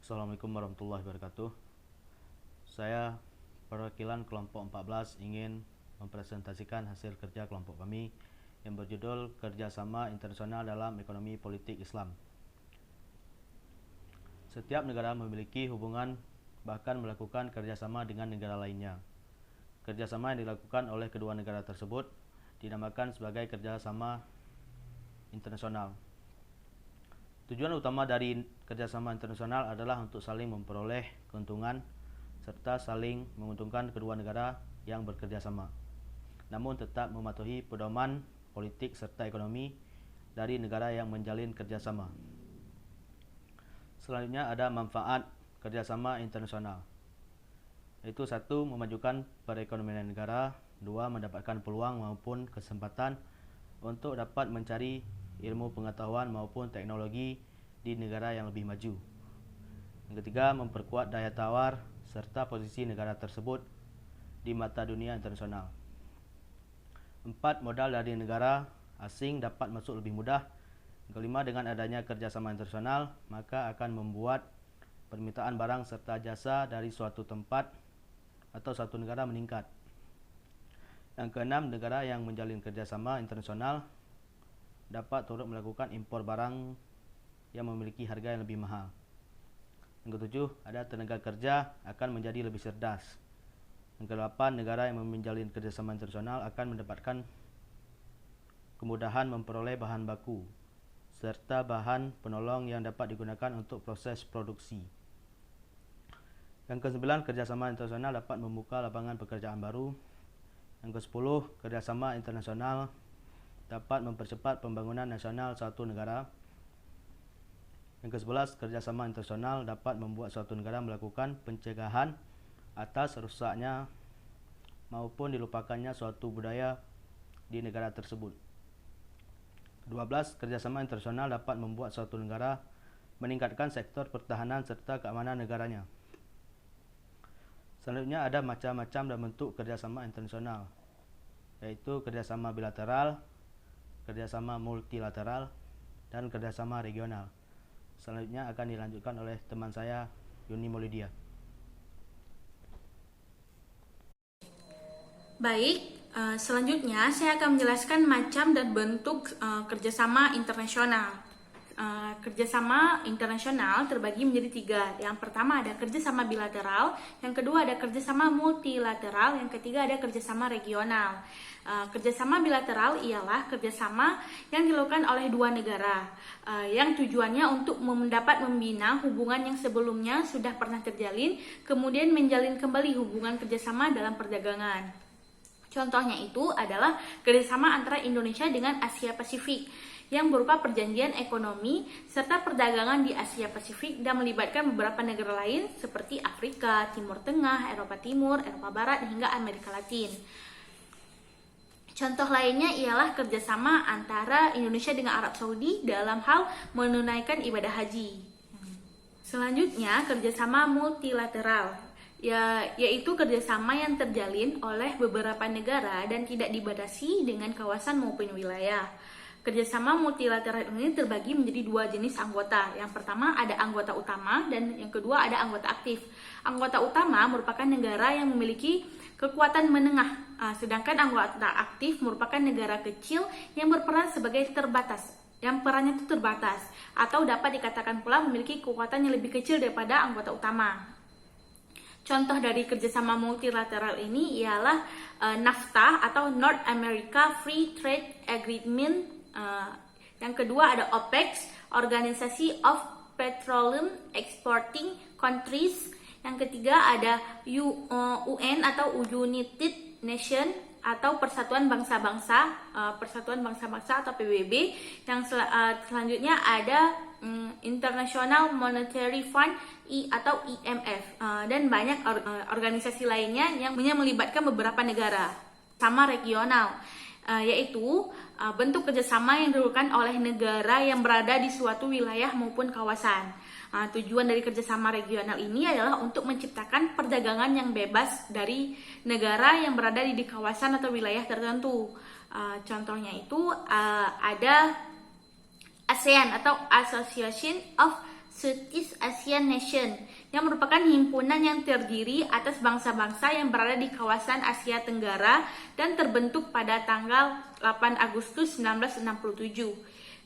Assalamualaikum warahmatullahi wabarakatuh. Saya perwakilan kelompok 14 ingin mempresentasikan hasil kerja kelompok kami yang berjudul Kerjasama Internasional dalam Ekonomi Politik Islam. Setiap negara memiliki hubungan bahkan melakukan kerjasama dengan negara lainnya. Kerjasama yang dilakukan oleh kedua negara tersebut dinamakan sebagai kerjasama internasional. Tujuan utama dari kerjasama internasional adalah untuk saling memperoleh keuntungan serta saling menguntungkan kedua negara yang bekerjasama, namun tetap mematuhi pedoman politik serta ekonomi dari negara yang menjalin kerjasama. Selanjutnya ada manfaat kerjasama internasional, yaitu 1. Memajukan perekonomian negara, 2. Mendapatkan peluang maupun kesempatan untuk dapat mencari ilmu pengetahuan maupun teknologi di negara yang lebih maju. Yang ketiga, memperkuat daya tawar serta posisi negara tersebut di mata dunia internasional. 4. Modal dari negara asing dapat masuk lebih mudah. Yang kelima, dengan adanya kerjasama internasional, maka akan membuat permintaan barang serta jasa dari suatu tempat atau suatu negara meningkat. Yang keenam, negara yang menjalin kerjasama internasional dapat turut melakukan impor barang yang memiliki harga yang lebih mahal. Yang ketujuh, ada tenaga kerja akan menjadi lebih cerdas. Yang kedelapan, negara yang menjalin kerjasama internasional akan mendapatkan kemudahan memperoleh bahan baku serta bahan penolong yang dapat digunakan untuk proses produksi. Yang kesembilan, kerjasama internasional dapat membuka lapangan pekerjaan baru. Yang kesepuluh, kerjasama internasional dapat mempercepat pembangunan nasional suatu negara. Yang ke-11, kerjasama internasional dapat membuat suatu negara melakukan pencegahan atas rusaknya maupun dilupakannya suatu budaya di negara tersebut. 12, kerjasama internasional dapat membuat suatu negara meningkatkan sektor pertahanan serta keamanan negaranya. Selanjutnya ada macam-macam dan bentuk kerjasama internasional, yaitu kerjasama bilateral, kerjasama multilateral, dan kerjasama regional. Selanjutnya akan dilanjutkan oleh teman saya, Yuni Maulidia. Baik, selanjutnya saya akan menjelaskan macam dan bentuk kerjasama internasional. Kerjasama internasional terbagi menjadi 3. Yang pertama ada kerjasama bilateral, yang kedua ada kerjasama multilateral, yang ketiga ada kerjasama regional. Kerjasama bilateral ialah kerjasama yang dilakukan oleh dua negara yang tujuannya untuk mendapat membina hubungan yang sebelumnya sudah pernah terjalin, kemudian menjalin kembali hubungan kerjasama dalam perdagangan. Contohnya itu adalah kerjasama antara Indonesia dengan Asia Pasifik yang berupa perjanjian ekonomi serta perdagangan di Asia Pasifik dan melibatkan beberapa negara lain seperti Afrika, Timur Tengah, Eropa Timur, Eropa Barat, hingga Amerika Latin. Contoh lainnya ialah kerjasama antara Indonesia dengan Arab Saudi dalam hal menunaikan ibadah haji. Selanjutnya, kerjasama multilateral, yaitu kerjasama yang terjalin oleh beberapa negara dan tidak dibatasi dengan kawasan maupun wilayah. Kerjasama multilateral ini terbagi menjadi 2 jenis anggota. Yang pertama ada anggota utama dan yang kedua ada anggota aktif. Anggota utama merupakan negara yang memiliki kekuatan menengah, sedangkan anggota aktif merupakan negara kecil yang berperan sebagai terbatas, yang perannya itu terbatas, atau dapat dikatakan pula memiliki kekuatan yang lebih kecil daripada anggota utama. Contoh dari kerjasama multilateral ini ialah NAFTA atau North America Free Trade Agreement. Yang kedua ada OPEC, Organisasi of Petroleum Exporting Countries. Yang ketiga ada UN atau United Nations atau Persatuan Bangsa-Bangsa, atau PBB. Yang selanjutnya ada International Monetary Fund atau IMF, dan banyak organisasi lainnya yang melibatkan beberapa negara. Sama regional, yaitu bentuk kerjasama yang dilakukan oleh negara yang berada di suatu wilayah maupun kawasan. Tujuan dari kerjasama regional ini adalah untuk menciptakan perdagangan yang bebas dari negara yang berada di kawasan atau wilayah tertentu. Contohnya itu ada ASEAN atau Association of Southeast Asia ASEAN Nation, yang merupakan himpunan yang terdiri atas bangsa-bangsa yang berada di kawasan Asia Tenggara dan terbentuk pada tanggal 8 Agustus 1967.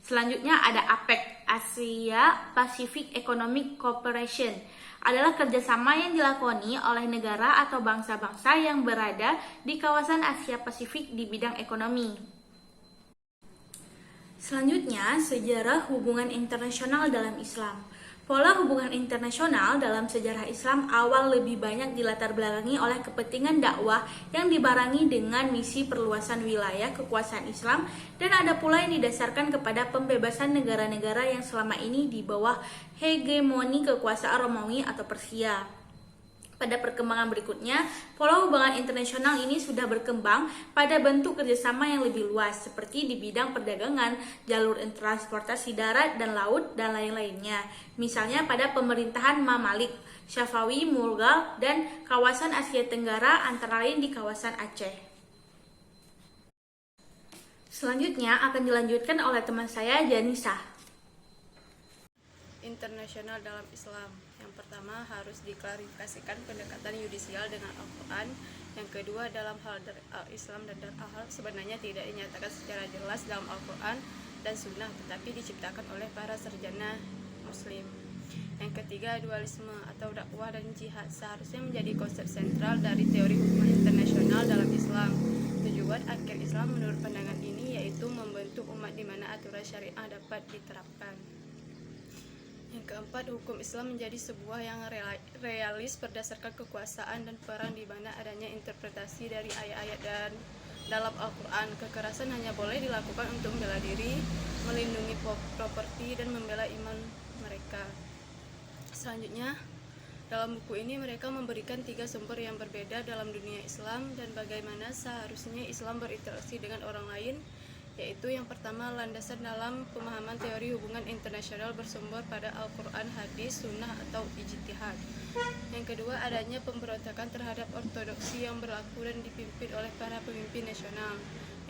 Selanjutnya ada APEC, Asia Pacific Economic Cooperation, adalah kerjasama yang dilakoni oleh negara atau bangsa-bangsa yang berada di kawasan Asia Pasifik di bidang ekonomi. Selanjutnya, sejarah hubungan internasional dalam Islam. Pola hubungan internasional dalam sejarah Islam awal lebih banyak dilatar belakangi oleh kepentingan dakwah yang dibarengi dengan misi perluasan wilayah kekuasaan Islam, dan ada pula yang didasarkan kepada pembebasan negara-negara yang selama ini di bawah hegemoni kekuasaan Romawi atau Persia. Pada perkembangan berikutnya, pola hubungan internasional ini sudah berkembang pada bentuk kerjasama yang lebih luas, seperti di bidang perdagangan, jalur transportasi darat dan laut, dan lain-lainnya. Misalnya pada pemerintahan Mamalik, Syafawi, Mughal, dan kawasan Asia Tenggara, antara lain di kawasan Aceh. Selanjutnya akan dilanjutkan oleh teman saya, Janisa. Internasional dalam Islam. Yang pertama, harus diklarifikasikan pendekatan yudisial dengan Al-Quran. Yang kedua, dalam hal Islam dan Al-Hal sebenarnya tidak dinyatakan secara jelas dalam Al-Quran dan Sunnah, tetapi diciptakan oleh para sarjana Muslim. Yang ketiga, dualisme atau dakwah dan jihad seharusnya menjadi konsep sentral dari teori hubungan internasional dalam Islam. Tujuan akhir Islam menurut pandangan ini yaitu membentuk umat di mana aturan syariah dapat diterapkan. Yang keempat, hukum Islam menjadi sebuah yang realis berdasarkan kekuasaan dan perang di mana adanya interpretasi dari ayat-ayat dan dalam Al-Quran. Kekerasan hanya boleh dilakukan untuk membela diri, melindungi properti, dan membela iman mereka. Selanjutnya, dalam buku ini mereka memberikan 3 sumber yang berbeda dalam dunia Islam dan bagaimana seharusnya Islam berinteraksi dengan orang lain, yaitu yang pertama, landasan dalam pemahaman teori hubungan internasional bersumber pada Al-Quran, hadis, sunnah, atau ijtihad. Yang kedua, adanya pemberontakan terhadap ortodoksi yang berlaku dan dipimpin oleh para pemimpin nasional.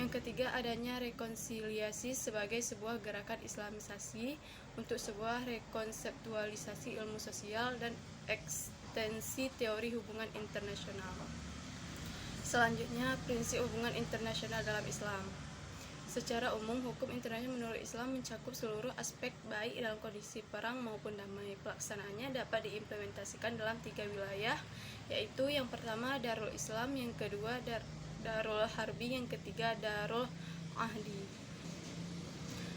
Yang ketiga, adanya rekonsiliasi sebagai sebuah gerakan islamisasi untuk sebuah rekonseptualisasi ilmu sosial dan ekstensi teori hubungan internasional. Selanjutnya, prinsip hubungan internasional dalam Islam. Secara umum, hukum internasional menurut Islam mencakup seluruh aspek baik dalam kondisi perang maupun damai. Pelaksanaannya dapat diimplementasikan dalam 3 wilayah, yaitu yang pertama Darul Islam, yang kedua Darul Harbi, yang ketiga Darul Ahdi.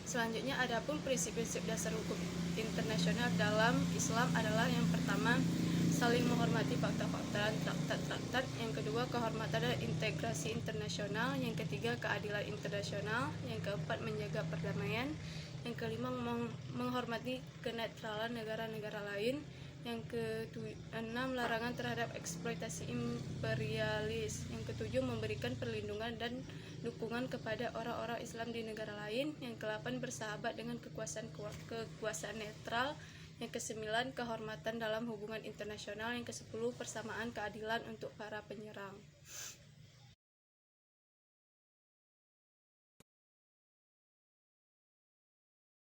Selanjutnya, adapun prinsip-prinsip dasar hukum internasional dalam Islam adalah yang pertama, saling menghormati fakta-fakta dan traktat-traktat. Yang kedua, kehormatan dan integrasi internasional. Yang ketiga, keadilan internasional. Yang keempat, menjaga perdamaian. Yang kelima, menghormati kenetralan negara-negara lain. Yang keenam, larangan terhadap eksploitasi imperialis. Yang ketujuh, memberikan perlindungan dan dukungan kepada orang-orang Islam di negara lain. Yang kedelapan, bersahabat dengan kekuasaan netral. Yang ke-9, kehormatan dalam hubungan internasional. Yang ke-10, persamaan keadilan untuk para penyerang.